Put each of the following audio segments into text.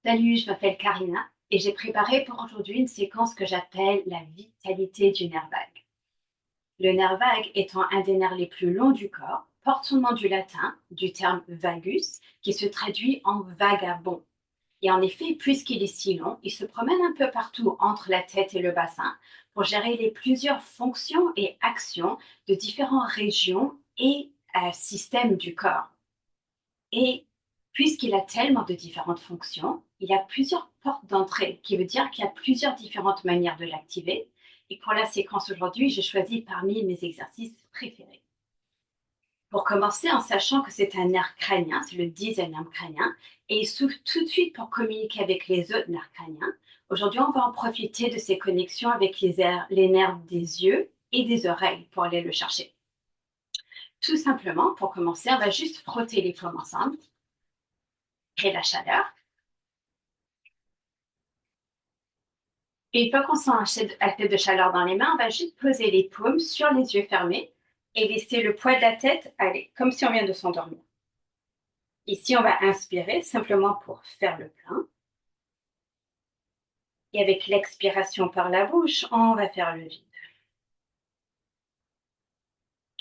Salut, je m'appelle Karina et j'ai préparé pour aujourd'hui une séquence que j'appelle la vitalité du nerf vague. Le nerf vague étant un des nerfs les plus longs du corps, porte son nom du latin, du terme vagus, qui se traduit en vagabond. Et en effet, puisqu'il est si long, il se promène un peu partout entre la tête et le bassin pour gérer les plusieurs fonctions et actions de différentes régions et systèmes du corps. Et puisqu'il a tellement de différentes fonctions, il a plusieurs portes d'entrée, qui veut dire qu'il y a plusieurs différentes manières de l'activer. Et pour la séquence aujourd'hui, j'ai choisi parmi mes exercices préférés. Pour commencer, en sachant que c'est un nerf crânien, c'est le 10e crânien, et il s'ouvre tout de suite pour communiquer avec les autres nerfs crâniens. Aujourd'hui, on va en profiter de ces connexions avec les nerfs des yeux et des oreilles pour aller le chercher. Tout simplement, pour commencer, on va juste frotter les paumes ensemble, créer la chaleur. Et une fois qu'on sent un tête de chaleur dans les mains, on va juste poser les paumes sur les yeux fermés et laisser le poids de la tête aller, comme si on vient de s'endormir. Ici, on va inspirer simplement pour faire le plein. Et avec l'expiration par la bouche, on va faire le vide.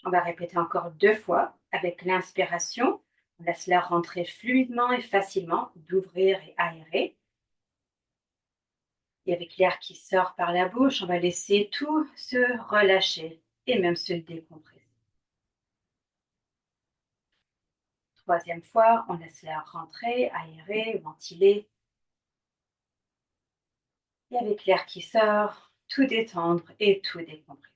On va répéter encore 2 fois. Avec l'inspiration, on laisse l'air rentrer fluidement et facilement, d'ouvrir et aérer. Et avec l'air qui sort par la bouche, on va laisser tout se relâcher et même se décompresser. 3e fois, on laisse l'air rentrer, aérer, ventiler. Et avec l'air qui sort, tout détendre et tout décompresser.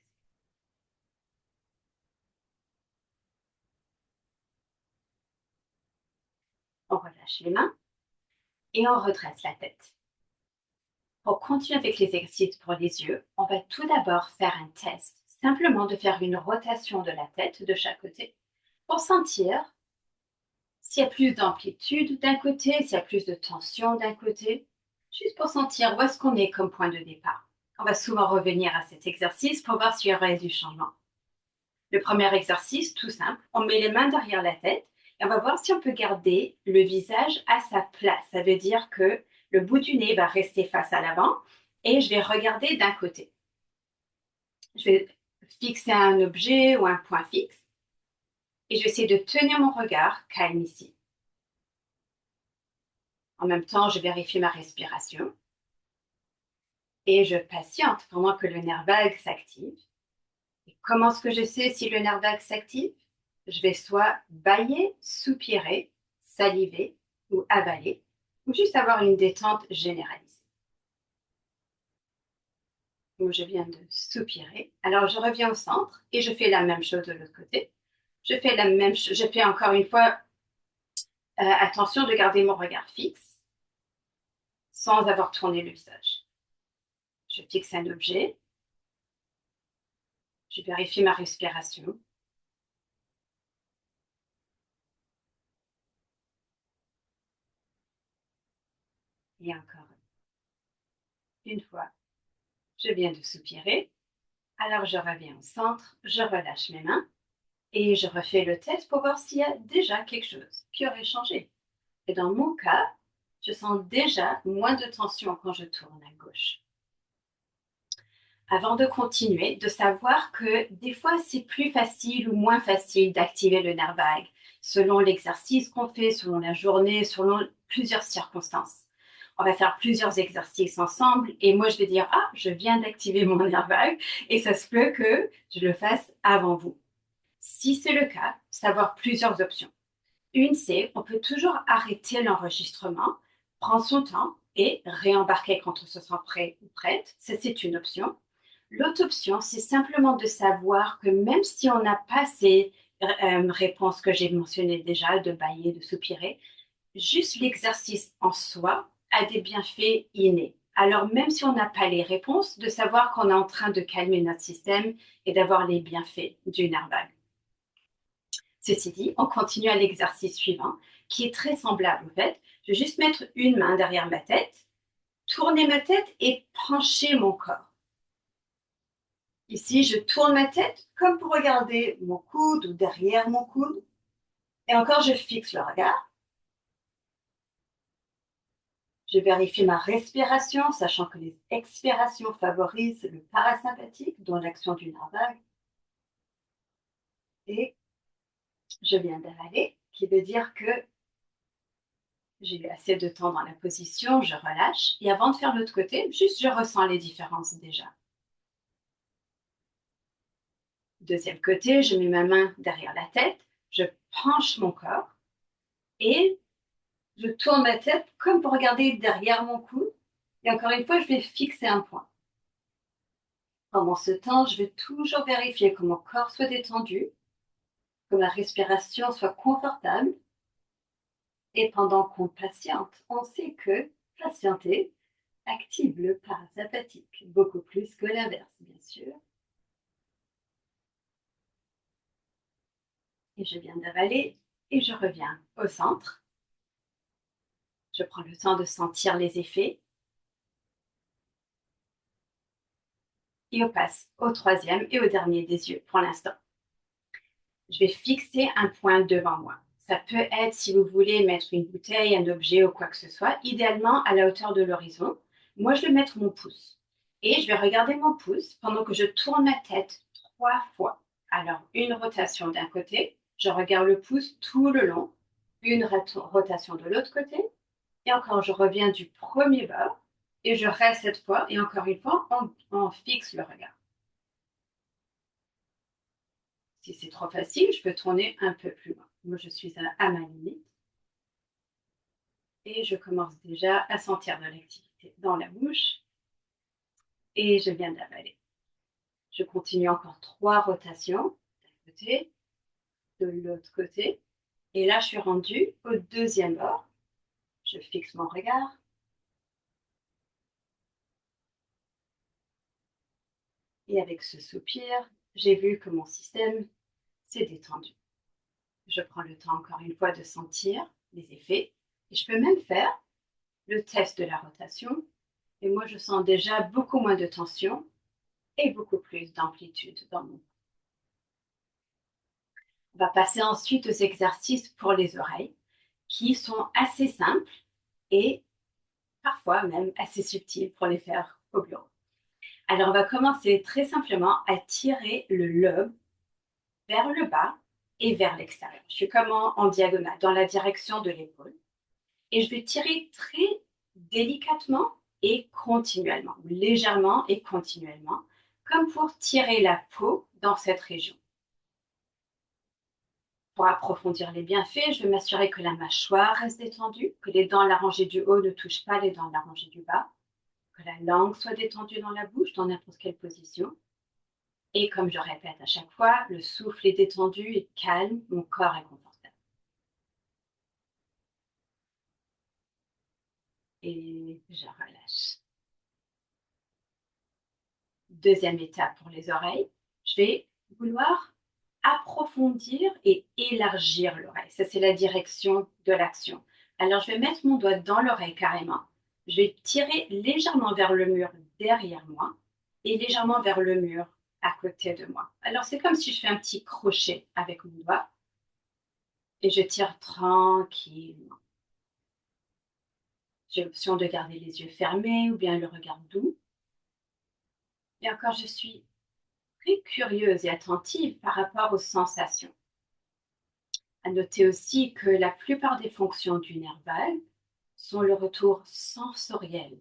On relâche les mains et on redresse la tête. Pour continuer avec les exercices pour les yeux, on va tout d'abord faire un test, simplement de faire une rotation de la tête de chaque côté pour sentir s'il y a plus d'amplitude d'un côté, s'il y a plus de tension d'un côté, juste pour sentir où est-ce qu'on est comme point de départ. On va souvent revenir à cet exercice pour voir s'il y aurait du changement. Le premier exercice, tout simple, on met les mains derrière la tête et on va voir si on peut garder le visage à sa place. Ça veut dire que le bout du nez va rester face à l'avant et je vais regarder d'un côté. Je vais fixer un objet ou un point fixe et je vais essayer de tenir mon regard calme ici. En même temps, je vérifie ma respiration et je patiente pendant que le nerf vague s'active. Et comment est-ce que je sais si le nerf vague s'active? Je vais soit bâiller, soupirer, saliver ou avaler, ou juste avoir une détente généralisée. Donc, je viens de soupirer. Alors, je reviens au centre et je fais la même chose de l'autre côté. Je fais encore une fois attention de garder mon regard fixe sans avoir tourné le visage. Je fixe un objet. Je vérifie ma respiration. Et encore une fois, je viens de soupirer. Alors, je reviens au centre, je relâche mes mains et je refais le test pour voir s'il y a déjà quelque chose qui aurait changé. Et dans mon cas, je sens déjà moins de tension quand je tourne à gauche. Avant de continuer, de savoir que des fois, c'est plus facile ou moins facile d'activer le nerf vague, selon l'exercice qu'on fait, selon la journée, selon plusieurs circonstances. On va faire plusieurs exercices ensemble et moi, je vais dire, ah, je viens d'activer mon nerf vague et ça se peut que je le fasse avant vous. Si c'est le cas, savoir plusieurs options. Une, c'est on peut toujours arrêter l'enregistrement, prendre son temps et réembarquer quand on se sent prêt ou prête. Ça, c'est une option. L'autre option, c'est simplement de savoir que même si on n'a pas ces réponses que j'ai mentionnées déjà, de bâiller, de soupirer, juste l'exercice en soi a des bienfaits innés. Alors même si on n'a pas les réponses, de savoir qu'on est en train de calmer notre système et d'avoir les bienfaits du nerf vague. Ceci dit, on continue à l'exercice suivant, qui est très semblable en fait. Je vais juste mettre une main derrière ma tête, tourner ma tête et pencher mon corps. Ici, je tourne ma tête comme pour regarder mon coude ou derrière mon coude. Et encore, je fixe le regard. Je vérifie ma respiration, sachant que les expirations favorisent le parasympathique, dont l'action du nerf vague. Et je viens d'avaler, qui veut dire que j'ai eu assez de temps dans la position, je relâche. Et avant de faire l'autre côté, juste je ressens les différences déjà. Deuxième côté, je mets ma main derrière la tête, je penche mon corps et je tourne ma tête comme pour regarder derrière mon cou. Et encore une fois, je vais fixer un point. Pendant ce temps, je vais toujours vérifier que mon corps soit détendu, que ma respiration soit confortable. Et pendant qu'on patiente, on sait que patienter active le parasympathique, beaucoup plus que l'inverse, bien sûr. Et je viens d'avaler et je reviens au centre. Je prends le temps de sentir les effets. Et on passe au troisième et au dernier des yeux pour l'instant. Je vais fixer un point devant moi. Ça peut être, si vous voulez, mettre une bouteille, un objet ou quoi que ce soit, idéalement à la hauteur de l'horizon. Moi, je vais mettre mon pouce. Et je vais regarder mon pouce pendant que je tourne ma tête 3 fois. Alors, une rotation d'un côté, je regarde le pouce tout le long, une rotation de l'autre côté, et encore, je reviens du premier bord, et je reste cette fois, et encore une fois, on fixe le regard. Si c'est trop facile, je peux tourner un peu plus loin. Moi, je suis à ma limite. Et je commence déjà à sentir de l'activité dans la bouche. Et je viens d'avaler. Je continue encore 3 rotations d'un côté, de l'autre côté. Et là, je suis rendue au deuxième bord. Je fixe mon regard. Et avec ce soupir, j'ai vu que mon système s'est détendu. Je prends le temps encore une fois de sentir les effets. Et je peux même faire le test de la rotation. Et moi, je sens déjà beaucoup moins de tension et beaucoup plus d'amplitude dans mon corps. On va passer ensuite aux exercices pour les oreilles, qui sont assez simples et parfois même assez subtils pour les faire au bureau. Alors, on va commencer très simplement à tirer le lobe vers le bas et vers l'extérieur. Je suis comme en diagonale, dans la direction de l'épaule. Et je vais tirer très délicatement et continuellement, légèrement et continuellement, comme pour tirer la peau dans cette région. Pour approfondir les bienfaits, je vais m'assurer que la mâchoire reste détendue, que les dents de la rangée du haut ne touchent pas les dents de la rangée du bas, que la langue soit détendue dans la bouche, dans n'importe quelle position. Et comme je répète à chaque fois, le souffle est détendu et calme, mon corps est confortable. Et je relâche. Deuxième étape pour les oreilles, je vais vouloir approfondir et élargir l'oreille. Ça, c'est la direction de l'action. Alors, je vais mettre mon doigt dans l'oreille carrément. Je vais tirer légèrement vers le mur derrière moi et légèrement vers le mur à côté de moi. Alors, c'est comme si je fais un petit crochet avec mon doigt et je tire tranquillement. J'ai l'option de garder les yeux fermés ou bien le regard doux. Et encore, je suis très curieuse et attentive par rapport aux sensations. À noter aussi que la plupart des fonctions du nerf vague sont le retour sensoriel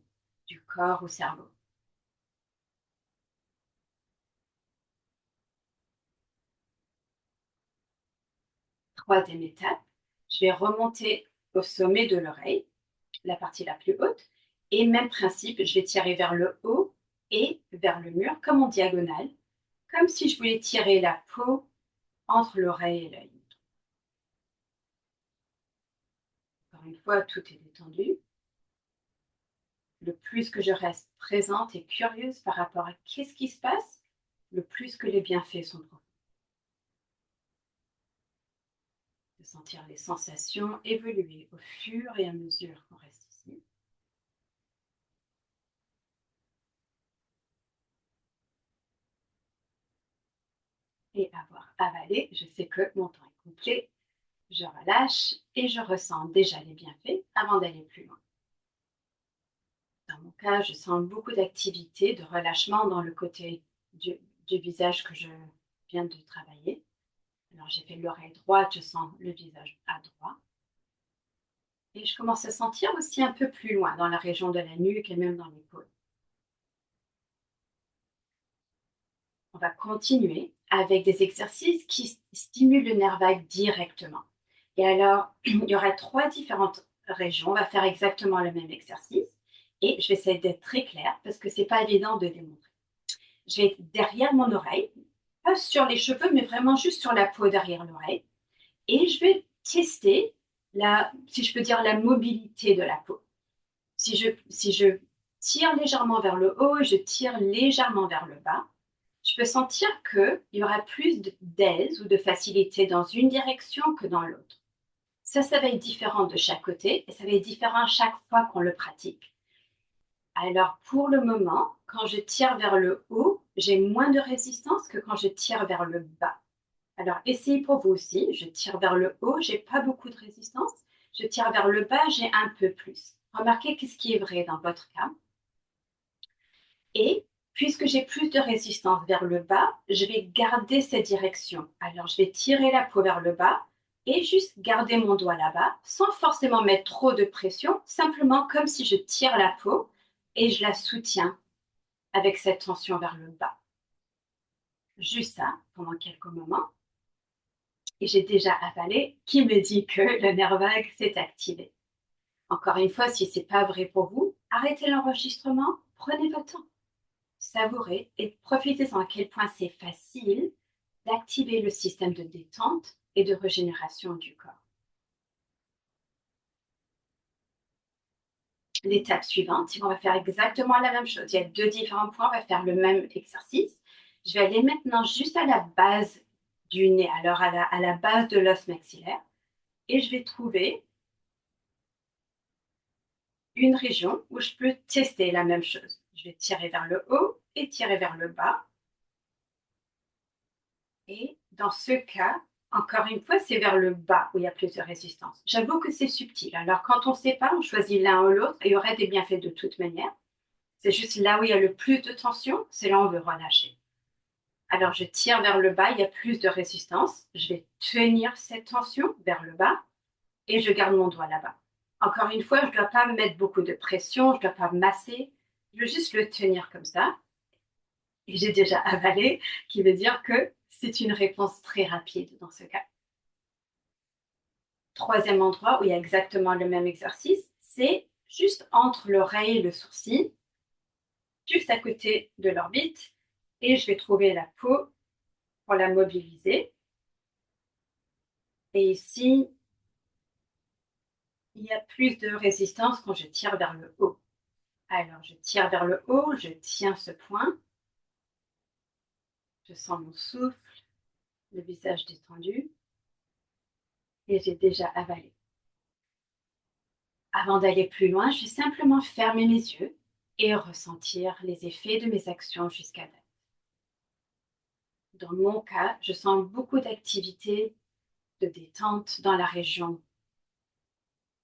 du corps au cerveau. Troisième étape, je vais remonter au sommet de l'oreille, la partie la plus haute, et même principe, je vais tirer vers le haut et vers le mur comme en diagonale, comme si je voulais tirer la peau entre l'oreille et l'œil. Encore une fois, tout est détendu. Le plus que je reste présente et curieuse par rapport à qu'est-ce qui se passe, le plus que les bienfaits sont profonds. De sentir les sensations évoluer au fur et à mesure qu'on reste ici. Et avoir avalé, je sais que mon temps est complet, je relâche et je ressens déjà les bienfaits avant d'aller plus loin. mon cas, je sens beaucoup d'activité, de relâchement dans le côté du, du visage que je viens de travailler. Alors, j'ai fait l'oreille droite, je sens le visage à droite. Et je commence à sentir aussi un peu plus loin, dans la région de la nuque et même dans l'épaule. On va continuer avec des exercices qui stimulent le nerf vague directement. Et alors, il y aura 3 différentes régions. On va faire exactement le même exercice. Et je vais essayer d'être très claire parce que c'est pas évident de démontrer. Je vais être derrière mon oreille, pas sur les cheveux, mais vraiment juste sur la peau derrière l'oreille. Et je vais tester si je peux dire, la mobilité de la peau. Si je tire légèrement vers le haut et je tire légèrement vers le bas, je peux sentir qu'il y aura plus d'aise ou de facilité dans une direction que dans l'autre. Ça va être différent de chaque côté et ça va être différent à chaque fois qu'on le pratique. Alors, pour le moment, quand je tire vers le haut, j'ai moins de résistance que quand je tire vers le bas. Alors, essayez pour vous aussi. Je tire vers le haut, j'ai pas beaucoup de résistance. Je tire vers le bas, j'ai un peu plus. Remarquez qu'est-ce qui est vrai dans votre cas. Et puisque j'ai plus de résistance vers le bas, je vais garder cette direction. Alors, je vais tirer la peau vers le bas et juste garder mon doigt là-bas sans forcément mettre trop de pression, simplement comme si je tire la peau et je la soutiens avec cette tension vers le bas. Juste ça pendant quelques moments. Et j'ai déjà avalé qui me dit que le nerf vague s'est activé. Encore une fois, si ce n'est pas vrai pour vous, arrêtez l'enregistrement, prenez votre temps, savourez et profitez-en à quel point c'est facile d'activer le système de détente et de régénération du corps. L'étape suivante, on va faire exactement la même chose. Il y a 2 différents points, on va faire le même exercice. Je vais aller maintenant juste à la base du nez, alors à la base de l'os maxillaire, et je vais trouver une région où je peux tester la même chose. Je vais tirer vers le haut et tirer vers le bas. Et dans ce cas, encore une fois, c'est vers le bas où il y a plus de résistance. J'avoue que c'est subtil. Alors, quand on ne sait pas, on choisit l'un ou l'autre et il y aurait des bienfaits de toute manière. C'est juste là où il y a le plus de tension, c'est là où on veut relâcher. Alors, je tire vers le bas, il y a plus de résistance. Je vais tenir cette tension vers le bas et je garde mon doigt là-bas. Encore une fois, je ne dois pas me mettre beaucoup de pression, je ne dois pas masser. Je veux juste le tenir comme ça. Et j'ai déjà avalé, qui veut dire que c'est une réponse très rapide dans ce cas. Troisième endroit où il y a exactement le même exercice, c'est juste entre l'oreille et le sourcil, juste à côté de l'orbite. Et je vais trouver la peau pour la mobiliser. Et ici, il y a plus de résistance quand je tire vers le haut. Alors, je tire vers le haut, je tiens ce point. Je sens mon souffle, le visage détendu. Et j'ai déjà avalé. Avant d'aller plus loin, je vais simplement fermer mes yeux et ressentir les effets de mes actions jusqu'à date. Dans mon cas, je sens beaucoup d'activité, de détente dans la région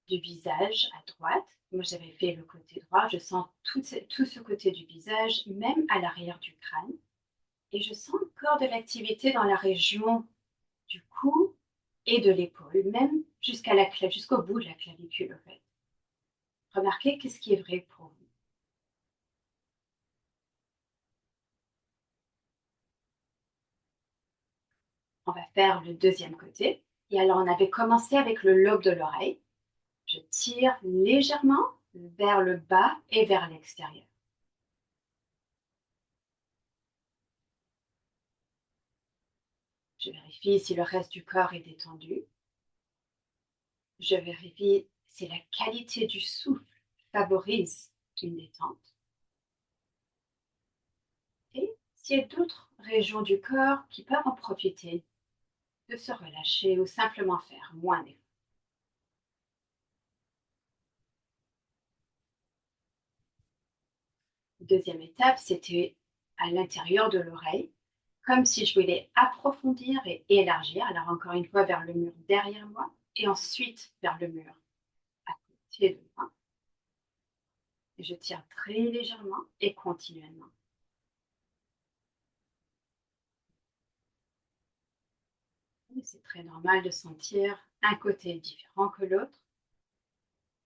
du visage à droite. Moi, j'avais fait le côté droit. Je sens tout ce côté du visage, même à l'arrière du crâne. Et je sens encore de l'activité dans la région du cou et de l'épaule, même jusqu'au bout de la clavicule, en fait. Remarquez qu'est-ce qui est vrai pour vous. On va faire le deuxième côté. Et alors, on avait commencé avec le lobe de l'oreille. Je tire légèrement vers le bas et vers l'extérieur. Je vérifie si le reste du corps est détendu. Je vérifie si la qualité du souffle favorise une détente. Et s'il y a d'autres régions du corps qui peuvent en profiter de se relâcher ou simplement faire moins d'efforts. Deuxième étape, c'était à l'intérieur de l'oreille, comme si je voulais approfondir et élargir. Alors encore une fois vers le mur derrière moi et ensuite vers le mur à côté de moi. Je tire très légèrement et continuellement. C'est très normal de sentir un côté différent que l'autre.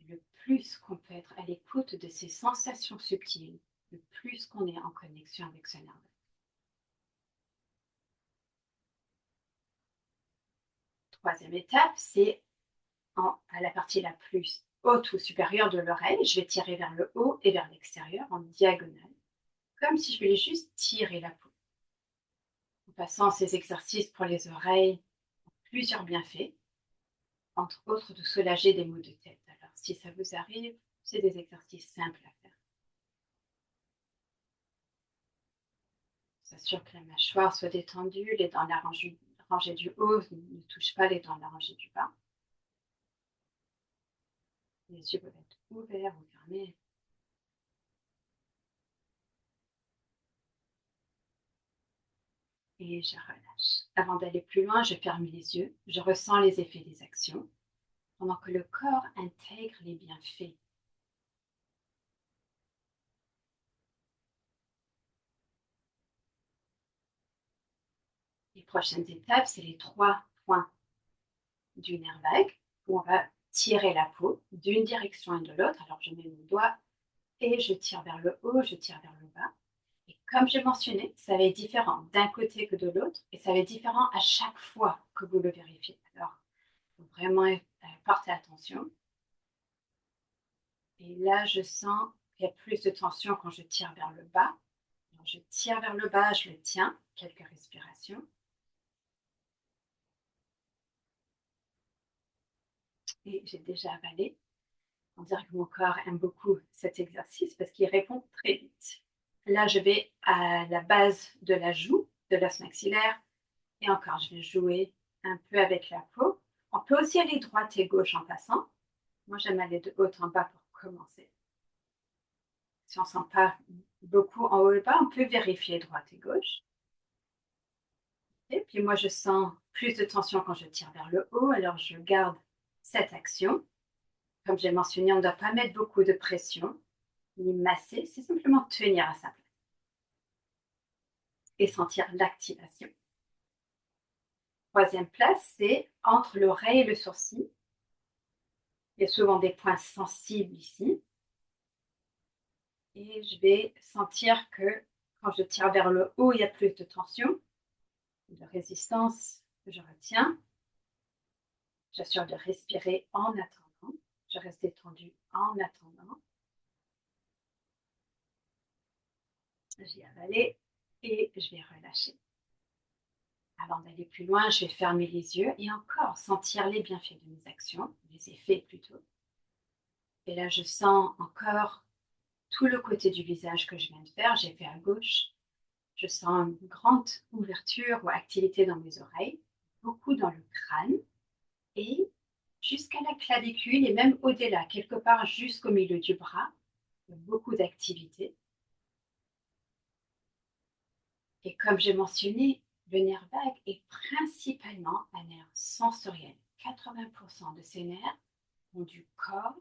Le plus qu'on peut être à l'écoute de ces sensations subtiles, le plus qu'on est en connexion avec ce nerf. Troisième étape, c'est à la partie la plus haute ou supérieure de l'oreille. Je vais tirer vers le haut et vers l'extérieur en diagonale, comme si je voulais juste tirer la peau. En passant ces exercices pour les oreilles, plusieurs bienfaits, entre autres de soulager des maux de tête. Alors, si ça vous arrive, c'est des exercices simples à faire. S'assure que la mâchoire soit détendue, les dents de la rangée du haut ne touchent pas les dents de la rangée du bas. Les yeux peuvent être ouverts ou fermés. Et je relâche. Avant d'aller plus loin, je ferme les yeux, je ressens les effets des actions, pendant que le corps intègre les bienfaits. Les prochaines étapes, c'est les 3 points du nerf vague, où on va tirer la peau d'une direction et de l'autre. Alors je mets mon doigt et je tire vers le haut, je tire vers le bas. Et comme j'ai mentionné, ça va être différent d'un côté que de l'autre, et ça va être différent à chaque fois que vous le vérifiez. Alors, il faut vraiment porter attention. Et là, je sens qu'il y a plus de tension quand je tire vers le bas. Alors, je tire vers le bas, je le tiens, quelques respirations. Et j'ai déjà avalé. On dirait que mon corps aime beaucoup cet exercice parce qu'il répond très vite. Là, je vais à la base de la joue, de l'os maxillaire. Et encore, je vais jouer un peu avec la peau. On peut aussi aller droite et gauche en passant. Moi, j'aime aller de haut en bas pour commencer. Si on ne sent pas beaucoup en haut et bas, on peut vérifier droite et gauche. Et puis moi, je sens plus de tension quand je tire vers le haut, alors je garde cette action. Comme j'ai mentionné, on ne doit pas mettre beaucoup de pression, ni masser, c'est simplement tenir à sa place et sentir l'activation. Troisième place, c'est entre l'oreille et le sourcil. Il y a souvent des points sensibles ici. Et je vais sentir que quand je tire vers le haut, il y a plus de tension, de résistance, je retiens. J'assure de respirer en attendant. Je reste détendue en attendant. J'ai avalé et je vais relâcher. Avant d'aller plus loin, je vais fermer les yeux et encore sentir les bienfaits de mes actions, les effets plutôt. Et là, je sens encore tout le côté du visage que je viens de faire. J'ai fait à gauche. Je sens une grande ouverture ou activité dans mes oreilles, beaucoup dans le crâne et jusqu'à la clavicule et même au-delà, quelque part jusqu'au milieu du bras. Il y a beaucoup d'activité. Et comme j'ai mentionné, le nerf vague est principalement un nerf sensoriel. 80% de ces nerfs vont du corps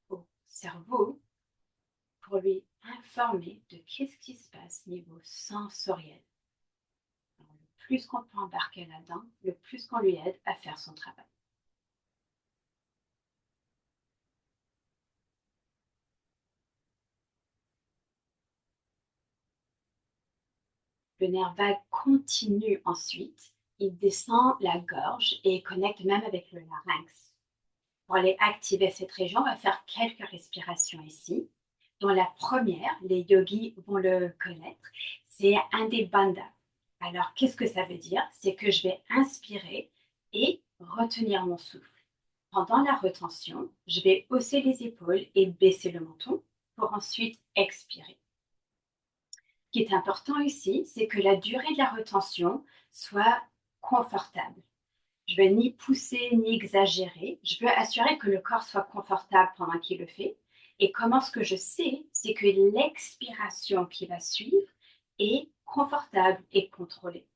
au cerveau pour lui informer de qu'est-ce qui se passe au niveau sensoriel. Alors, le plus qu'on peut embarquer là-dedans, le plus qu'on lui aide à faire son travail. Le nerf vague continue ensuite, il descend la gorge et connecte même avec le larynx. Pour aller activer cette région, on va faire quelques respirations ici. Dans la première, les yogis vont le connaître, c'est un des bandhas. Alors, qu'est-ce que ça veut dire? C'est que je vais inspirer et retenir mon souffle. Pendant la retention, je vais hausser les épaules et baisser le menton pour ensuite expirer. Ce qui est important ici, c'est que la durée de la retention soit confortable. Je ne veux ni pousser ni exagérer. Je veux assurer que le corps soit confortable pendant qu'il le fait. Et comment ce que je sais, c'est que l'expiration qui va suivre est confortable et contrôlée,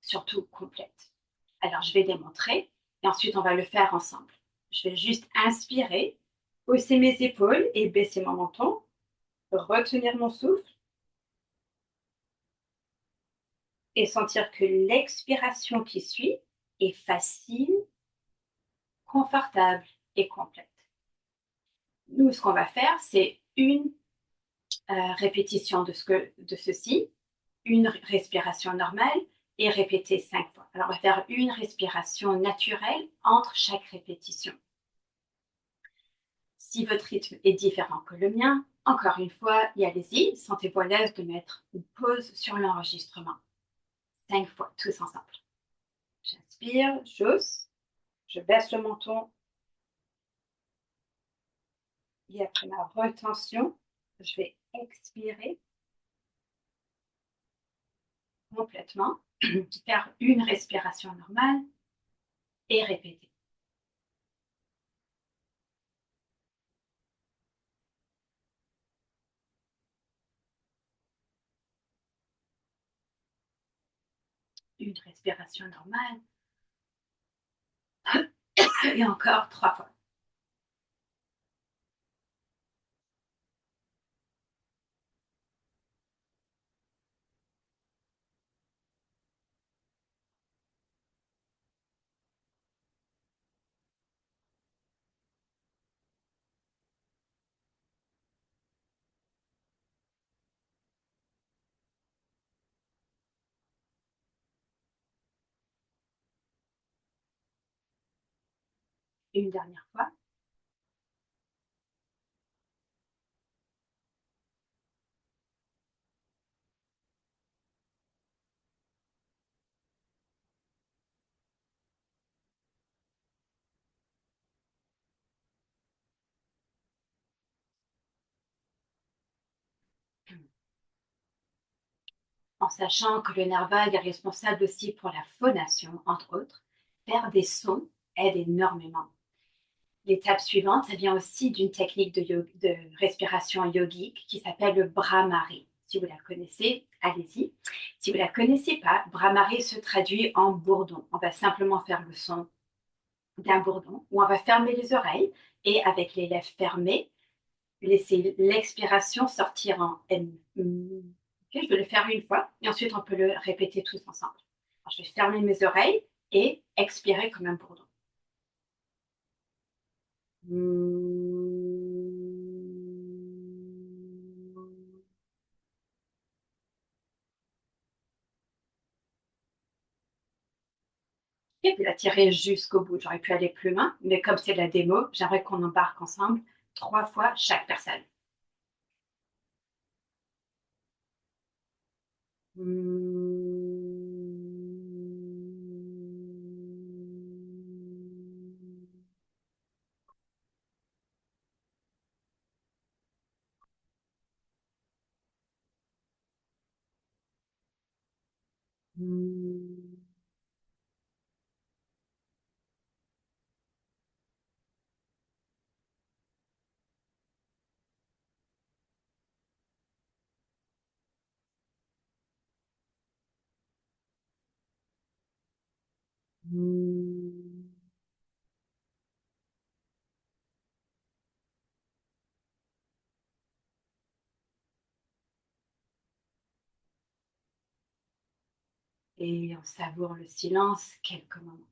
surtout complète. Alors, je vais démontrer et ensuite on va le faire ensemble. Je vais juste inspirer, hausser mes épaules et baisser mon menton. retenir mon souffle et sentir que l'expiration qui suit est facile, confortable et complète. Nous, ce qu'on va faire, c'est une répétition de ceci, une respiration normale et répéter 5 fois. Alors, on va faire une respiration naturelle entre chaque répétition. Si votre rythme est différent que le mien, encore une fois, y allez-y, sentez-vous à l'aise de mettre une pause sur l'enregistrement. 5 fois, tous ensemble. J'inspire, j'ose, je baisse le menton et après ma retention, je vais expirer complètement, faire une respiration normale et répéter. Une respiration normale et encore 3 fois. Une dernière fois. En sachant que le nerf vague est responsable aussi pour la phonation, entre autres, faire des sons aide énormément. L'étape suivante, ça vient aussi d'une technique de respiration yogique qui s'appelle le Brahmari. Si vous la connaissez, allez-y. Si vous ne la connaissez pas, Brahmari se traduit en bourdon. On va simplement faire le son d'un bourdon où on va fermer les oreilles et avec les lèvres fermées, laisser l'expiration sortir en N. Okay, je vais le faire une fois et ensuite on peut le répéter tous ensemble. Alors, je vais fermer mes oreilles et expirer comme un bourdon. Et puis la tirer jusqu'au bout. J'aurais pu aller plus loin, mais comme c'est de la démo, j'aimerais qu'on embarque ensemble 3 fois chaque personne. Et on savoure le silence quelques moments.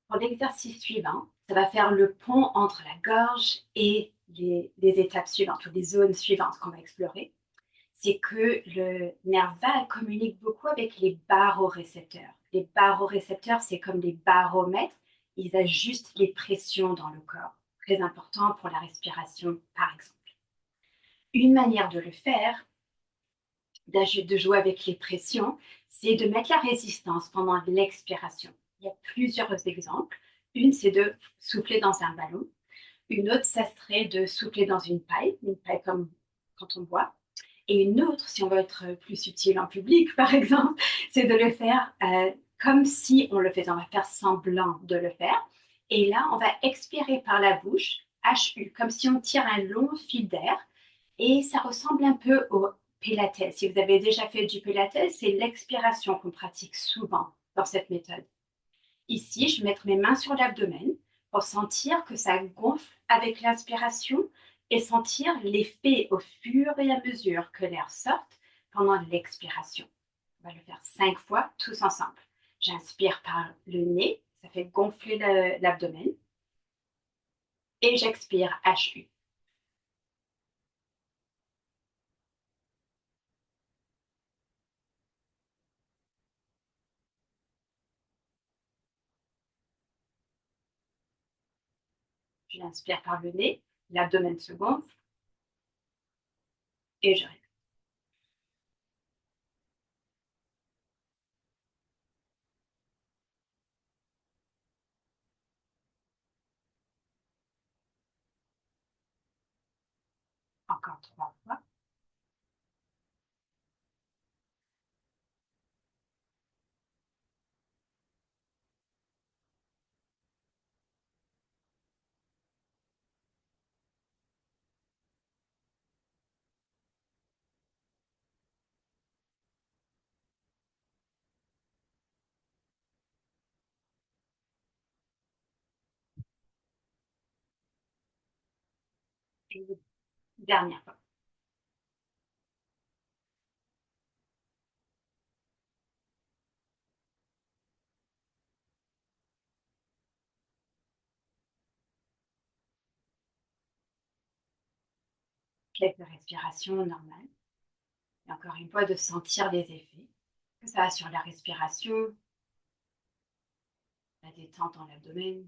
Pour l'exercice suivant, ça va faire le pont entre la gorge et les étapes suivantes, ou les zones suivantes qu'on va explorer. C'est que le nerf vague communique beaucoup avec les barorécepteurs. Les barorécepteurs, c'est comme des baromètres, ils ajustent les pressions dans le corps. Très important pour la respiration, par exemple. Une manière de le faire, de jouer avec les pressions, c'est de mettre la résistance pendant l'expiration. Il y a plusieurs exemples. Une, c'est de souffler dans un ballon. Une autre, ça serait de souffler dans une paille comme quand on boit. Et une autre, si on veut être plus subtil en public, par exemple, c'est de le faire comme si on le faisait. On va faire semblant de le faire. Et là, on va expirer par la bouche, HU, comme si on tire un long fil d'air. Et ça ressemble un peu au Pilates. Si vous avez déjà fait du Pilates, c'est l'expiration qu'on pratique souvent dans cette méthode. Ici, je vais mettre mes mains sur l'abdomen pour sentir que ça gonfle avec l'inspiration et sentir l'effet au fur et à mesure que l'air sorte pendant l'expiration. On va le faire 5 fois tous ensemble. J'inspire par le nez, ça fait gonfler l'abdomen. Et j'expire HU. J'inspire par le nez, l'abdomen se gonfle et je répète. Encore 3 fois. Et dernière fois. Quelques respirations normales. Et encore une fois, de sentir les effets que ça a sur la respiration, la détente dans l'abdomen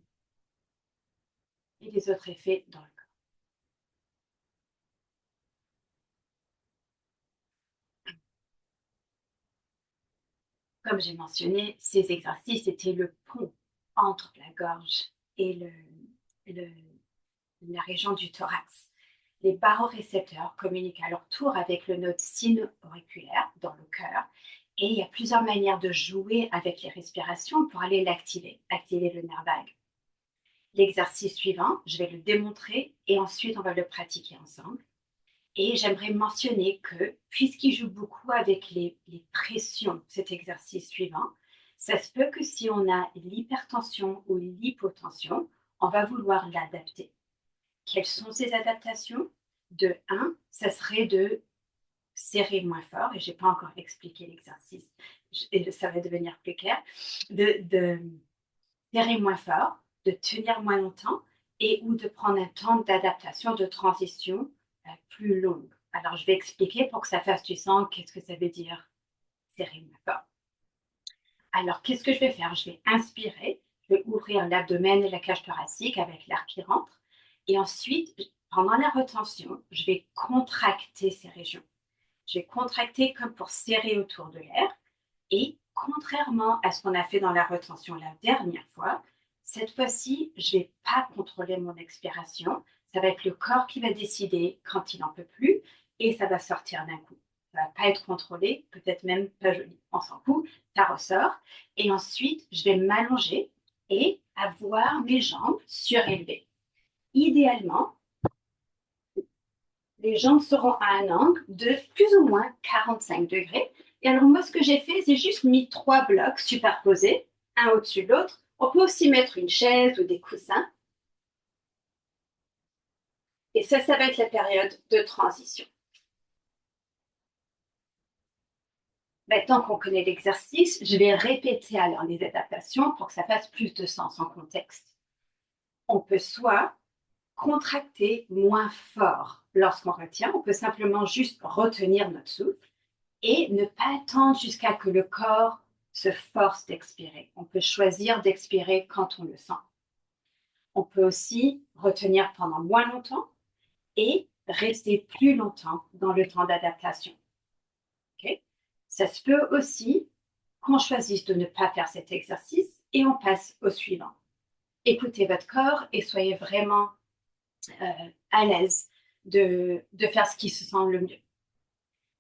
et les autres effets dans le corps. Comme j'ai mentionné, ces exercices étaient le pont entre la gorge et le, la région du thorax. Les barorécepteurs communiquent à leur tour avec le node sino-auriculaire dans le cœur et il y a plusieurs manières de jouer avec les respirations pour aller l'activer, activer le nerf vague. L'exercice suivant, je vais le démontrer et ensuite on va le pratiquer ensemble. Et j'aimerais mentionner que, puisqu'il joue beaucoup avec les pressions, cet exercice suivant, ça se peut que si on a l'hypertension ou l'hypotension, on va vouloir l'adapter. Quelles sont ces adaptations? De 1, ça serait de serrer moins fort, et je n'ai pas encore expliqué l'exercice, et ça va devenir plus clair, de serrer moins fort, de tenir moins longtemps, et ou de prendre un temps d'adaptation, de transition plus long. Alors, je vais expliquer pour que ça fasse du sens, qu'est-ce que ça veut dire serrer moins fort. Alors, qu'est-ce que je vais faire? Je vais inspirer, je vais ouvrir l'abdomen et la cage thoracique avec l'air qui rentre. Et ensuite, pendant la retention, je vais contracter ces régions. Je vais contracter comme pour serrer autour de l'air. Et contrairement à ce qu'on a fait dans la retention la dernière fois, cette fois-ci, je ne vais pas contrôler mon expiration. Ça va être le corps qui va décider quand il n'en peut plus et ça va sortir d'un coup. Ça ne va pas être contrôlé, peut-être même pas joli. On s'en fout, ça ressort. Et ensuite, je vais m'allonger et avoir mes jambes surélevées. Idéalement, les jambes seront à un angle de plus ou moins 45 degrés. Et alors moi, ce que j'ai fait, c'est juste mis 3 blocs superposés, un au-dessus de l'autre. On peut aussi mettre une chaise ou des coussins. Et ça va être la période de transition. Maintenant qu'on connaît l'exercice, je vais répéter alors les adaptations pour que ça fasse plus de sens en contexte. On peut soit contracter moins fort lorsqu'on retient, on peut simplement juste retenir notre souffle et ne pas attendre jusqu'à que le corps se force d'expirer. On peut choisir d'expirer quand on le sent. On peut aussi retenir pendant moins longtemps et rester plus longtemps dans le temps d'adaptation. Okay? Ça se peut aussi qu'on choisisse de ne pas faire cet exercice et on passe au suivant. Écoutez votre corps et soyez vraiment à l'aise de faire ce qui se sent le mieux.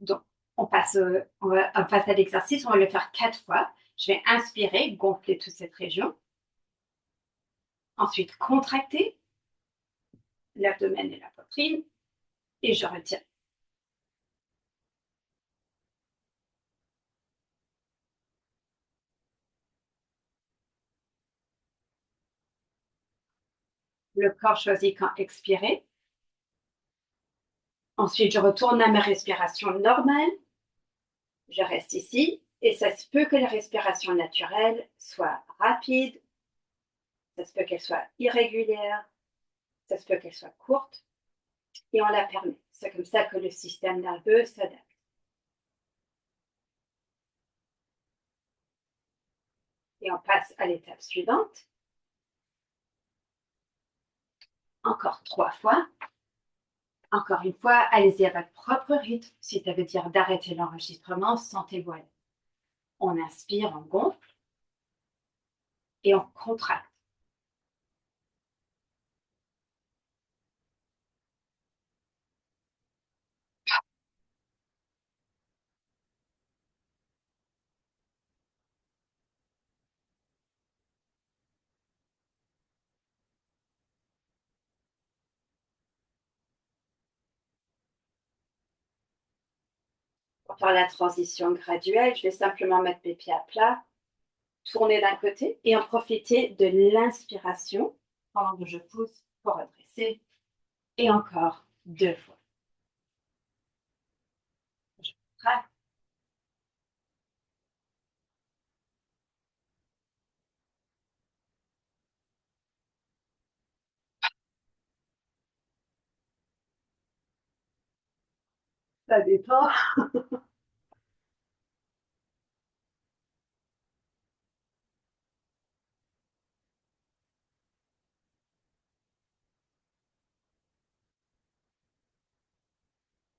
Donc, on passe à l'exercice, on va le faire 4 fois. Je vais inspirer, gonfler toute cette région. Ensuite, contracter l'abdomen et la poitrine. Et je retiens. Le corps choisit quand expirer. Ensuite, je retourne à ma respiration normale. Je reste ici et ça se peut que la respiration naturelle soit rapide, ça se peut qu'elle soit irrégulière, ça se peut qu'elle soit courte et on la permet. C'est comme ça que le système nerveux s'adapte. Et on passe à l'étape suivante. Encore 3 fois. Encore une fois, allez-y à votre propre rythme. Si ça veut dire d'arrêter l'enregistrement, sentez-vous à l'aise. On inspire, on gonfle et on contracte. Pour faire la transition graduelle, je vais simplement mettre mes pieds à plat, tourner d'un côté et en profiter de l'inspiration pendant que je pousse pour redresser. Et encore 2 fois. Je contracte. Ça dépend.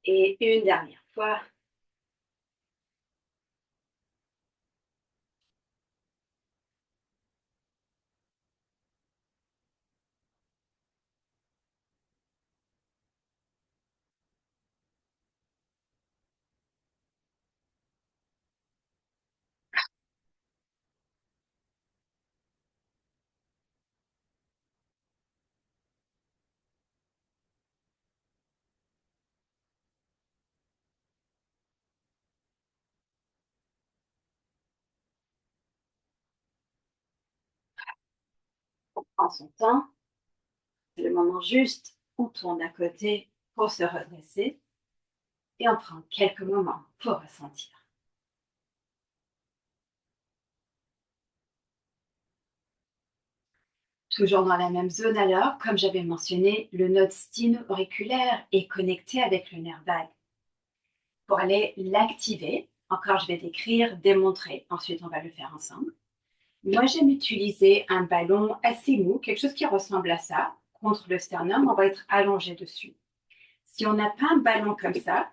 Et une dernière fois. On prend son temps. C'est le moment juste. On tourne à côté pour se redresser. Et on prend quelques moments pour ressentir. Toujours dans la même zone alors, comme j'avais mentionné, le node sténo-auriculaire est connecté avec le nerf vague. Pour aller l'activer, encore je vais décrire, démontrer, ensuite on va le faire ensemble. Moi j'aime utiliser un ballon assez mou, quelque chose qui ressemble à ça, contre le sternum, on va être allongé dessus. Si on n'a pas un ballon comme ça,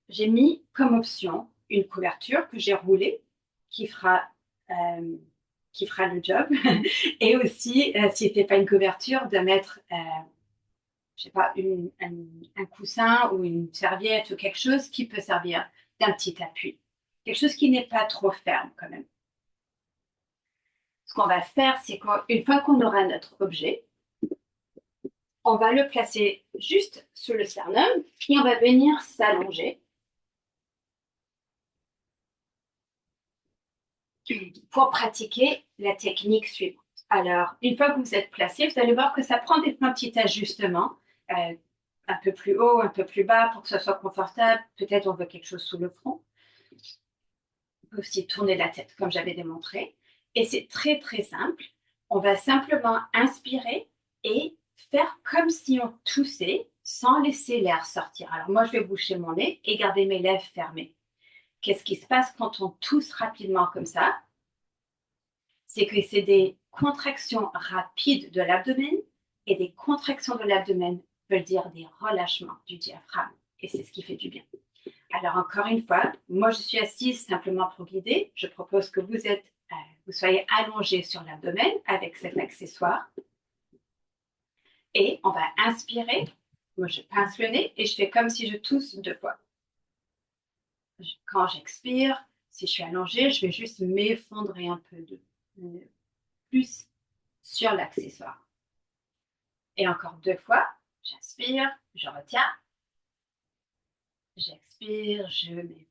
j'ai mis comme option une couverture que j'ai roulée qui fera, euh, qui fera le job. Et aussi, si ce n'est pas une couverture, de mettre, je sais pas, un coussin ou une serviette ou quelque chose qui peut servir d'un petit appui. Quelque chose qui n'est pas trop ferme quand même. Ce qu'on va faire, c'est qu'une fois qu'on aura notre objet, on va le placer juste sous le sternum, puis on va venir s'allonger pour pratiquer la technique suivante. Alors, une fois que vous êtes placé, vous allez voir que ça prend des petits ajustements, un peu plus haut, un peu plus bas, pour que ce soit confortable. Peut-être on veut quelque chose sous le front. On peut aussi tourner la tête, comme j'avais démontré. Et c'est très, très simple. On va simplement inspirer et faire comme si on toussait sans laisser l'air sortir. Alors moi, je vais boucher mon nez et garder mes lèvres fermées. Qu'est-ce qui se passe quand on tousse rapidement comme ça? C'est que c'est des contractions rapides de l'abdomen et des contractions de l'abdomen veulent dire des relâchements du diaphragme. Et c'est ce qui fait du bien. Alors encore une fois, moi je suis assise simplement pour guider. Je propose que vous soyez allongé sur l'abdomen avec cet accessoire. Et on va inspirer. Moi je pince le nez et je fais comme si je tousse 2 fois. Quand j'expire, si je suis allongée, je vais juste m'effondrer un peu plus sur l'accessoire. Et encore 2 fois, j'inspire, je retiens, j'expire, je mets.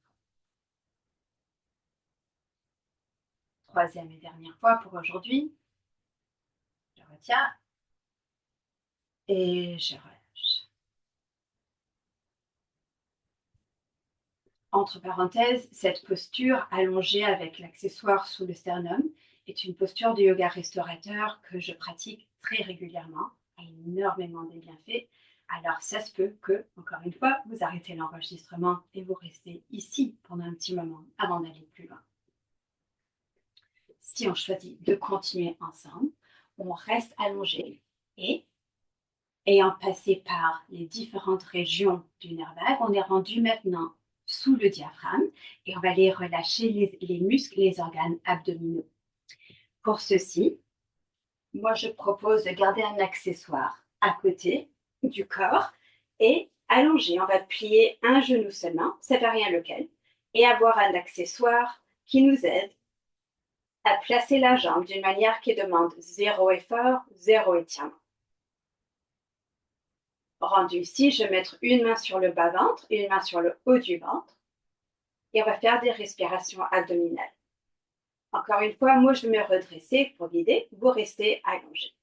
Troisième et dernière fois pour aujourd'hui, je retiens, et je relâche. Entre parenthèses, cette posture allongée avec l'accessoire sous le sternum est une posture de yoga restaurateur que je pratique très régulièrement, a énormément de bienfaits. Alors ça se peut que, encore une fois, vous arrêtez l'enregistrement et vous restez ici pendant un petit moment avant d'aller plus loin. Si on choisit de continuer ensemble, on reste allongé et, ayant passé par les différentes régions du nerf vague, on est rendu maintenant sous le diaphragme et on va aller relâcher les muscles, les organes abdominaux. Pour ceci, moi je propose de garder un accessoire à côté du corps et allongé. On va plier un genou seulement, ça ne fait rien lequel, et avoir un accessoire qui nous aide à placer la jambe d'une manière qui demande zéro effort, zéro étirement. Rendu ici, je vais mettre une main sur le bas-ventre et une main sur le haut du ventre. Et on va faire des respirations abdominales. Encore une fois, moi, je vais me redresser pour guider. Vous restez allongé.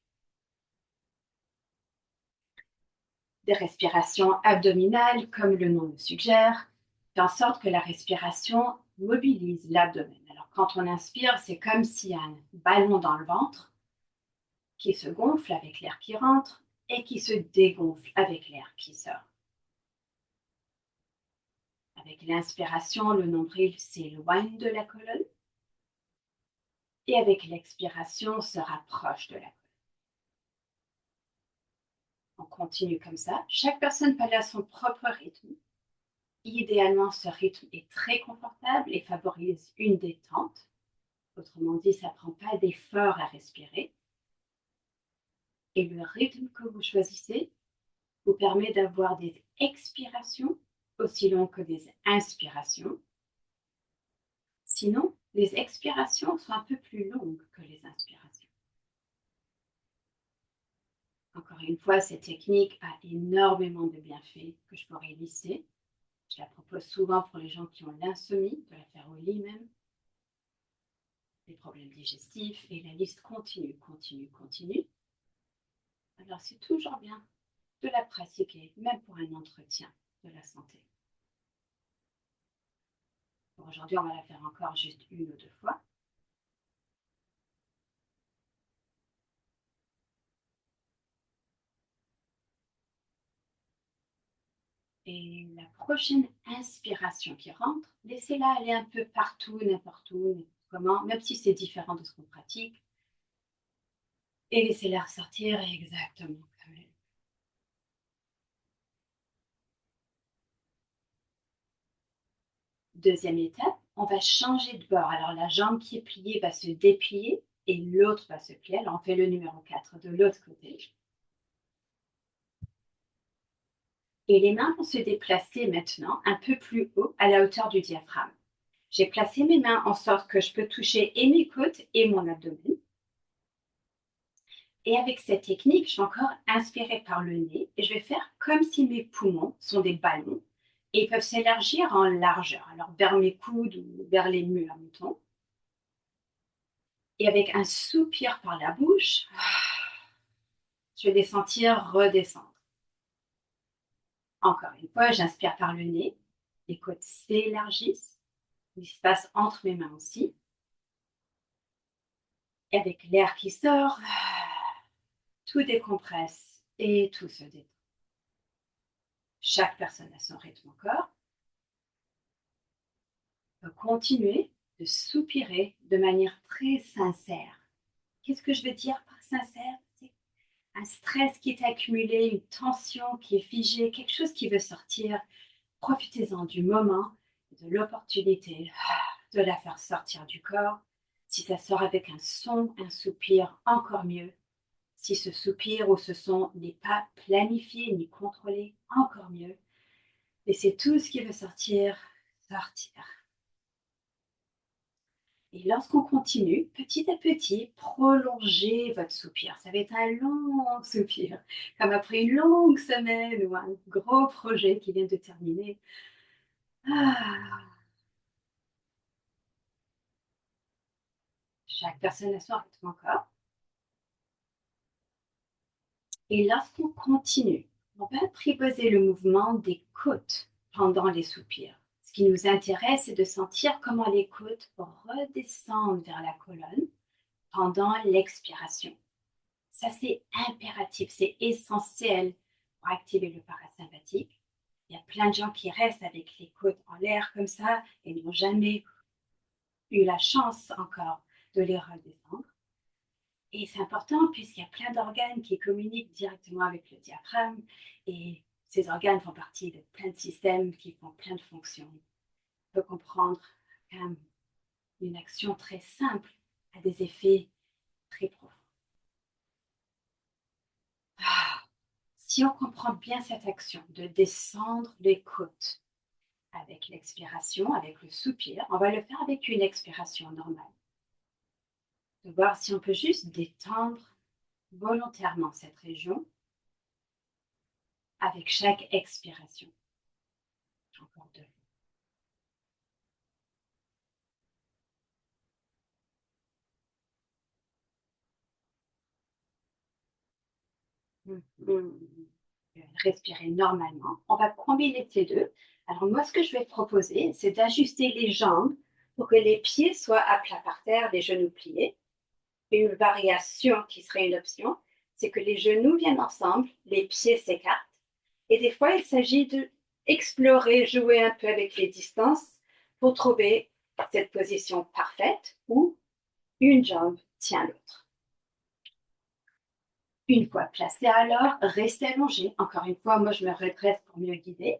Des respirations abdominales, comme le nom le suggère, fait en sorte que la respiration mobilise l'abdomen. Alors, quand on inspire, c'est comme s'il y a un ballon dans le ventre qui se gonfle avec l'air qui rentre et qui se dégonfle avec l'air qui sort. Avec l'inspiration, le nombril s'éloigne de la colonne et avec l'expiration, se rapproche de la colonne. On continue comme ça. Chaque personne peut aller à son propre rythme. Idéalement, ce rythme est très confortable et favorise une détente. Autrement dit, ça ne prend pas d'effort à respirer. Et le rythme que vous choisissez vous permet d'avoir des expirations aussi longues que des inspirations. Sinon, les expirations sont un peu plus longues que les inspirations. Encore une fois, cette technique a énormément de bienfaits que je pourrais lister. Je la propose souvent pour les gens qui ont l'insomnie, de la faire au lit même, les problèmes digestifs, et la liste continue, continue, continue. Alors c'est toujours bien de la pratiquer, même pour un entretien de la santé. Pour aujourd'hui, on va la faire encore juste une ou deux fois. Et la prochaine inspiration qui rentre, laissez-la aller un peu partout, n'importe où, n'importe comment, même si c'est différent de ce qu'on pratique. Et laissez-la ressortir exactement comme elle est. Deuxième étape, on va changer de bord. Alors la jambe qui est pliée va se déplier et l'autre va se plier. Alors on fait le numéro 4 de l'autre côté. Et les mains vont se déplacer maintenant un peu plus haut à la hauteur du diaphragme. J'ai placé mes mains en sorte que je peux toucher et mes côtes et mon abdomen. Et avec cette technique, je vais encore inspirer par le nez et je vais faire comme si mes poumons sont des ballons et peuvent s'élargir en largeur, alors vers mes coudes ou vers les murs, mettons. Et avec un soupir par la bouche, je vais les sentir redescendre. Encore une fois, j'inspire par le nez, les côtes s'élargissent, l'espace entre mes mains aussi. Et avec l'air qui sort, tout décompresse et tout se détend. Chaque personne a son rythme encore. On peut continuer de soupirer de manière très sincère. Qu'est-ce que je veux dire par sincère? C'est un stress qui est accumulé, une tension qui est figée, quelque chose qui veut sortir. Profitez-en du moment, de l'opportunité de la faire sortir du corps. Si ça sort avec un son, un soupir, encore mieux. Si ce soupir ou ce son n'est pas planifié ni contrôlé, encore mieux. Laissez tout ce qui veut sortir, sortir. Et lorsqu'on continue, petit à petit, prolongez votre soupir. Ça va être un long soupir, comme après une longue semaine ou un gros projet qui vient de terminer. Ah, chaque personne a son rythme encore. Et lorsqu'on continue, on va apprivoiser le mouvement des côtes pendant les soupirs. Ce qui nous intéresse, c'est de sentir comment les côtes redescendent vers la colonne pendant l'expiration. Ça, c'est impératif, c'est essentiel pour activer le parasympathique. Il y a plein de gens qui restent avec les côtes en l'air comme ça et n'ont jamais eu la chance encore de les redescendre. Et c'est important puisqu'il y a plein d'organes qui communiquent directement avec le diaphragme et ces organes font partie de plein de systèmes qui font plein de fonctions. On peut comprendre une action très simple a des effets très profonds. Si on comprend bien cette action de descendre les côtes avec l'expiration, avec le soupir, on va le faire avec une expiration normale. De voir si on peut juste détendre volontairement cette région avec chaque expiration. Encore deux. Respirer normalement. On va combiner ces deux. Alors moi, ce que je vais proposer, c'est d'ajuster les jambes pour que les pieds soient à plat par terre, les genoux pliés. Une variation qui serait une option, c'est que les genoux viennent ensemble, les pieds s'écartent. Et des fois, il s'agit d'explorer, jouer un peu avec les distances pour trouver cette position parfaite où une jambe tient l'autre. Une fois placé alors, restez allongé. Encore une fois, moi je me redresse pour mieux guider.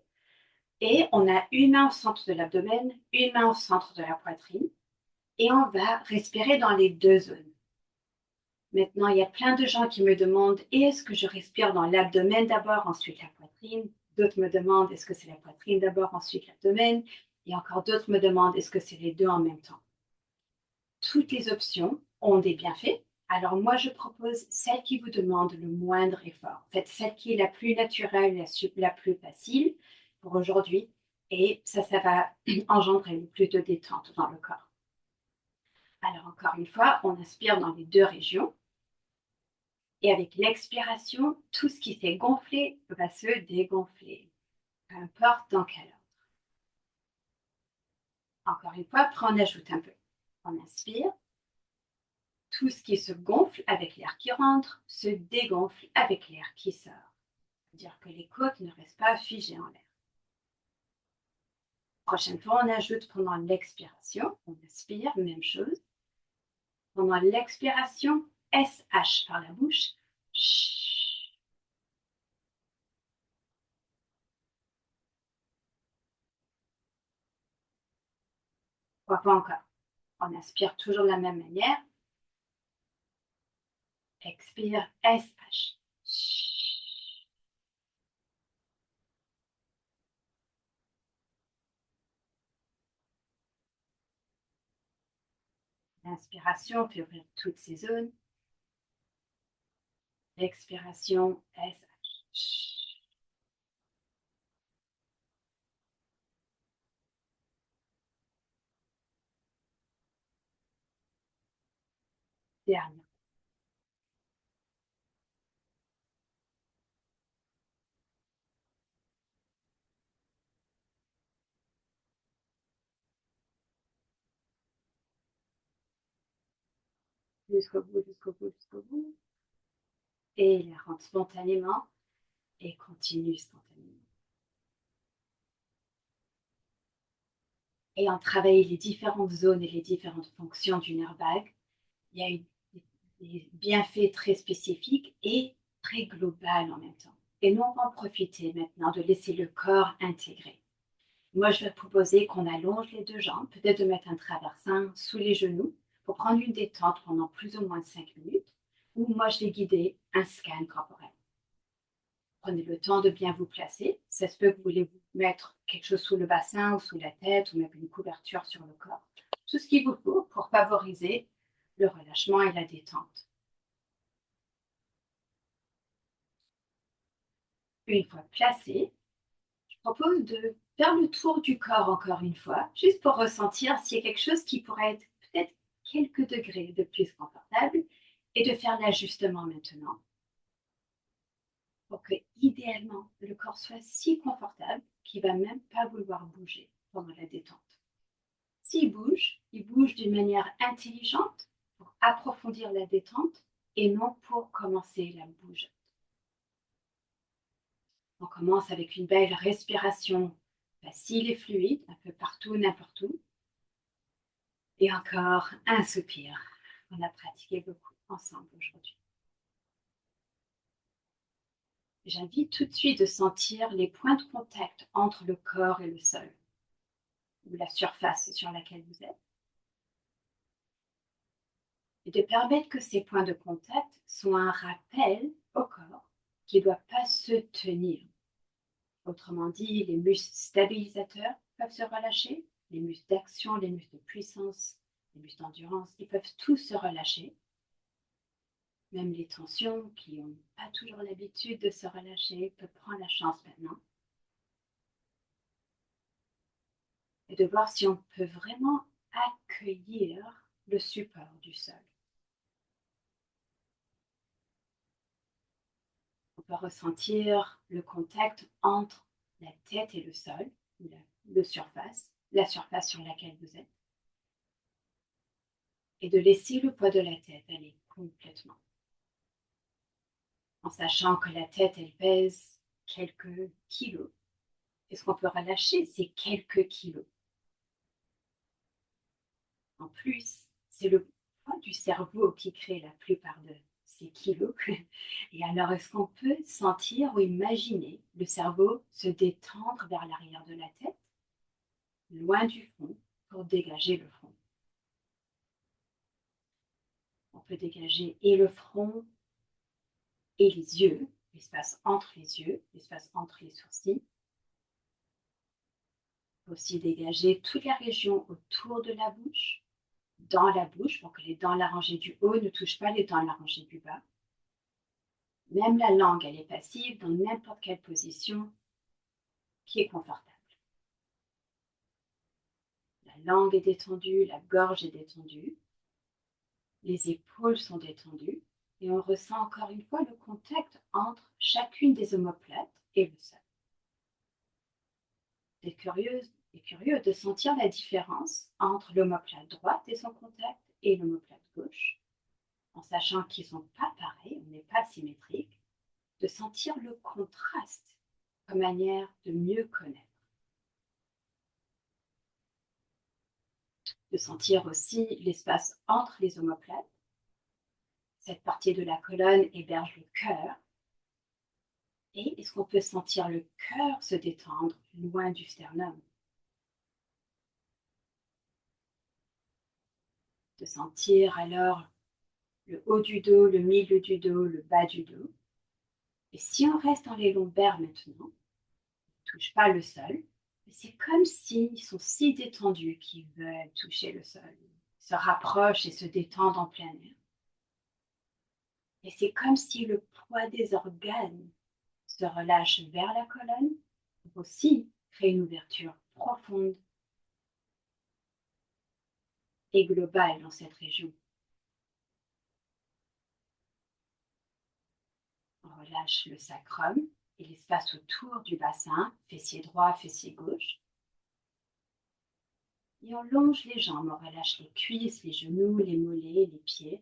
Et on a une main au centre de l'abdomen, une main au centre de la poitrine. Et on va respirer dans les deux zones. Maintenant, il y a plein de gens qui me demandent est-ce que je respire dans l'abdomen d'abord, ensuite la poitrine. D'autres me demandent est-ce que c'est la poitrine d'abord, ensuite l'abdomen. Et encore d'autres me demandent est-ce que c'est les deux en même temps. Toutes les options ont des bienfaits. Alors moi, je propose celle qui vous demande le moindre effort. En fait, celle qui est la plus naturelle, la plus facile pour aujourd'hui. Et ça va engendrer le plus de détente dans le corps. Alors encore une fois, on inspire dans les deux régions. Et avec l'expiration, tout ce qui s'est gonflé va se dégonfler. Peu importe dans quel ordre. Encore une fois, après on ajoute un peu. On inspire. Tout ce qui se gonfle avec l'air qui rentre se dégonfle avec l'air qui sort. C'est-à-dire que les côtes ne restent pas figées en l'air. Prochaine fois, on ajoute pendant l'expiration. On inspire, même chose. Pendant l'expiration, SH par la bouche. Chut. Trois fois encore. On inspire toujours de la même manière. Expire, SH. Chut. L'inspiration fait ouvrir toutes ces zones. L'expiration, SH. Chut. Dernière. Jusqu'au bout, jusqu'au bout, jusqu'au bout. Et il rentre spontanément et continue spontanément. Et en travaillant les différentes zones et les différentes fonctions du nerf vague, il y a des bienfaits très spécifiques et très globaux en même temps. Et nous, on va en profiter maintenant de laisser le corps intégrer. Moi, je vais proposer qu'on allonge les deux jambes, peut-être de mettre un traversin sous les genoux pour prendre une détente pendant plus ou moins 5 minutes. Ou moi, je vais guider un scan corporel. Prenez le temps de bien vous placer. Ça se peut que vous voulez vous mettre quelque chose sous le bassin ou sous la tête ou même une couverture sur le corps. Tout ce qu'il vous faut pour favoriser le relâchement et la détente. Une fois placé, je propose de faire le tour du corps encore une fois, juste pour ressentir s'il y a quelque chose qui pourrait être peut-être quelques degrés de plus confortable et de faire l'ajustement maintenant. pour que, idéalement, le corps soit si confortable qu'il ne va même pas vouloir bouger pendant la détente. S'il bouge, il bouge d'une manière intelligente pour approfondir la détente et non pour commencer la bougeotte. On commence avec une belle respiration facile et fluide, un peu partout, n'importe où. Et encore un soupir. On a pratiqué beaucoup ensemble aujourd'hui. J'invite tout de suite de sentir les points de contact entre le corps et le sol, ou la surface sur laquelle vous êtes. Et de permettre que ces points de contact soient un rappel au corps qui ne doit pas se tenir. Autrement dit, les muscles stabilisateurs peuvent se relâcher, les muscles d'action, les muscles de puissance, les muscles d'endurance, ils peuvent tous se relâcher. Même les tensions qui n'ont pas toujours l'habitude de se relâcher peuvent prendre la chance maintenant. Et de voir si on peut vraiment accueillir le support du sol. On peut ressentir le contact entre la tête et le sol, la surface sur laquelle vous êtes. Et de laisser le poids de la tête aller complètement. En sachant que la tête, elle pèse quelques kilos. Et ce qu'on peut relâcher, c'est quelques kilos. En plus, c'est le poids du cerveau qui crée la plupart de ces kilos. Et alors, est-ce qu'on peut sentir ou imaginer le cerveau se détendre vers l'arrière de la tête, loin du front, pour dégager le front? On peut dégager et le front et les yeux, l'espace entre les yeux, l'espace entre les sourcils. On peut aussi dégager toute la région autour de la bouche, dans la bouche, pour que les dents de la rangée du haut ne touchent pas les dents de la rangée du bas. Même la langue, elle est passive dans n'importe quelle position qui est confortable. La langue est détendue, la gorge est détendue, les épaules sont détendues et on ressent encore une fois le contact entre chacune des omoplates et le sol. C'est curieux de sentir la différence entre l'omoplate droite et son contact et l'omoplate gauche, en sachant qu'ils ne sont pas pareils, on n'est pas symétriques, de sentir le contraste comme manière de mieux connaître. De sentir aussi l'espace entre les omoplates. Cette partie de la colonne héberge le cœur. Et est-ce qu'on peut sentir le cœur se détendre loin du sternum? De sentir alors le haut du dos, le milieu du dos, le bas du dos. Et si on reste dans les lombaires maintenant, on ne touche pas le sol, mais c'est comme s'ils sont si détendus qu'ils veulent toucher le sol, se rapprochent et se détendent en plein air. Et c'est comme si le poids des organes se relâche vers la colonne pour aussi créer une ouverture profonde et globale dans cette région. On relâche le sacrum et l'espace autour du bassin, fessier droit, fessier gauche. Et on longe les jambes, on relâche les cuisses, les genoux, les mollets, les pieds.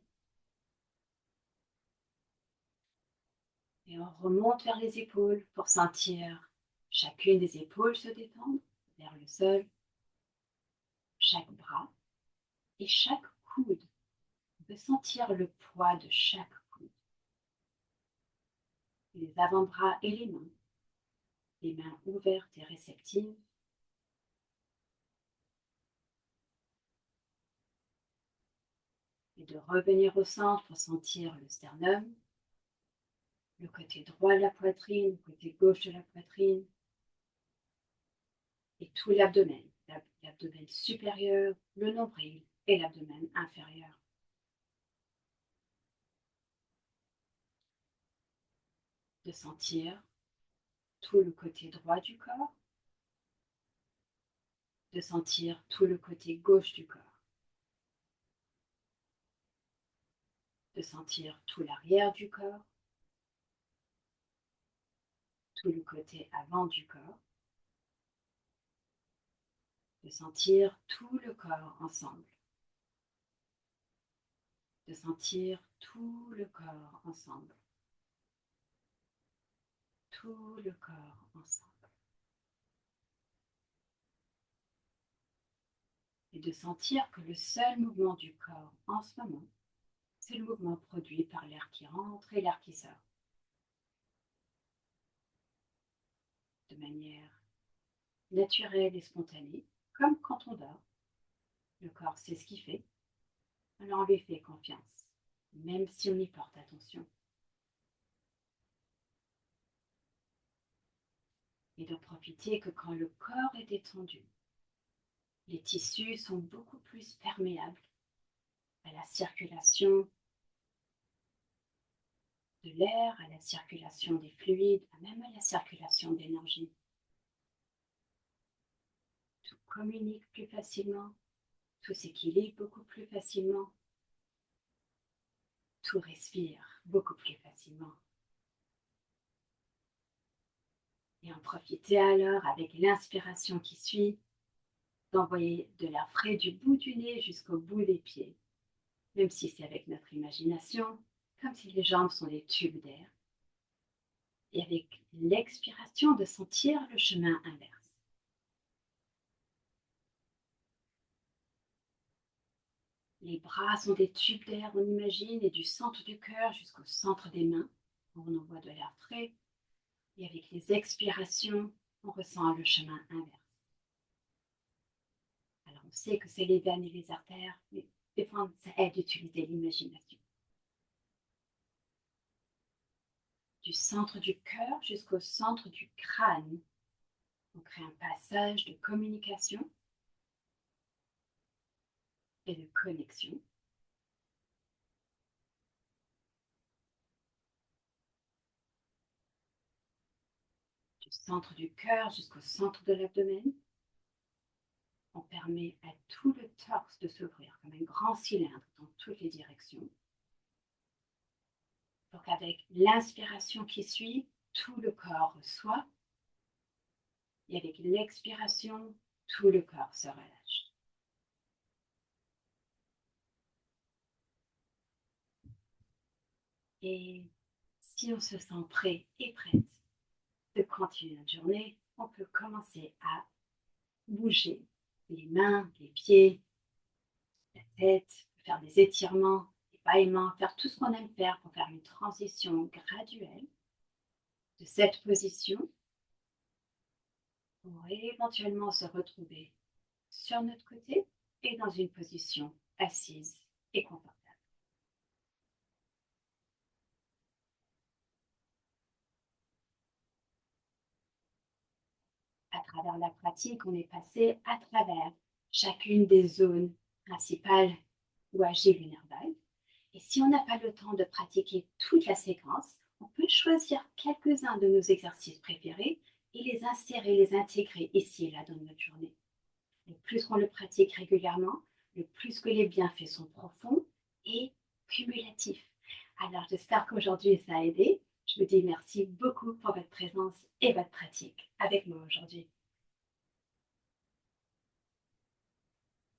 Et on remonte vers les épaules pour sentir chacune des épaules se détendre vers le sol, chaque bras et chaque coude. On peut sentir le poids de chaque coude. Les avant-bras et les mains ouvertes et réceptives. Et de revenir au centre pour sentir le sternum, le côté droit de la poitrine, le côté gauche de la poitrine, et tout l'abdomen, l'abdomen supérieur, le nombril et l'abdomen inférieur. De sentir tout le côté droit du corps, de sentir tout le côté gauche du corps, de sentir tout l'arrière du corps, tout le côté avant du corps, de sentir tout le corps ensemble, de sentir tout le corps ensemble, tout le corps ensemble, et de sentir que le seul mouvement du corps en ce moment, c'est le mouvement produit par l'air qui rentre et l'air qui sort, de manière naturelle et spontanée, comme quand on dort. Le corps sait ce qu'il fait, alors on lui fait confiance, même si on y porte attention. Et de profiter que quand le corps est détendu, les tissus sont beaucoup plus perméables à la circulation de l'air, à la circulation des fluides, même à la circulation d'énergie. Tout communique plus facilement, tout s'équilibre beaucoup plus facilement, tout respire beaucoup plus facilement. Et en profiter alors avec l'inspiration qui suit, d'envoyer de l'air frais du bout du nez jusqu'au bout des pieds, même si c'est avec notre imagination, comme si les jambes sont des tubes d'air. Et avec l'expiration, de sentir le chemin inverse. Les bras sont des tubes d'air, on imagine, et du centre du cœur jusqu'au centre des mains, où on envoie de l'air frais. Et avec les expirations, on ressent le chemin inverse. Alors on sait que c'est les veines et les artères, mais des fois ça aide d'utiliser l'imagination. Du centre du cœur jusqu'au centre du crâne, on crée un passage de communication et de connexion. Du centre du cœur jusqu'au centre de l'abdomen, on permet à tout le torse de s'ouvrir comme un grand cylindre dans toutes les directions. Donc avec l'inspiration qui suit, tout le corps reçoit, et avec l'expiration, tout le corps se relâche. Et si on se sent prêt et prête de continuer notre journée, on peut commencer à bouger les mains, les pieds, la tête, faire des étirements, des bâillements, faire tout ce qu'on aime faire pour faire une transition graduelle de cette position pour éventuellement se retrouver sur notre côté et dans une position assise et confortable. À travers la pratique, on est passé à travers chacune des zones principales où agit le nerf vague. Et si on n'a pas le temps de pratiquer toute la séquence, on peut choisir quelques-uns de nos exercices préférés et les insérer, les intégrer ici et là dans notre journée. Le plus qu'on le pratique régulièrement, le plus que les bienfaits sont profonds et cumulatifs. Alors j'espère qu'aujourd'hui ça a aidé. Je vous dis merci beaucoup pour votre présence et votre pratique avec moi aujourd'hui.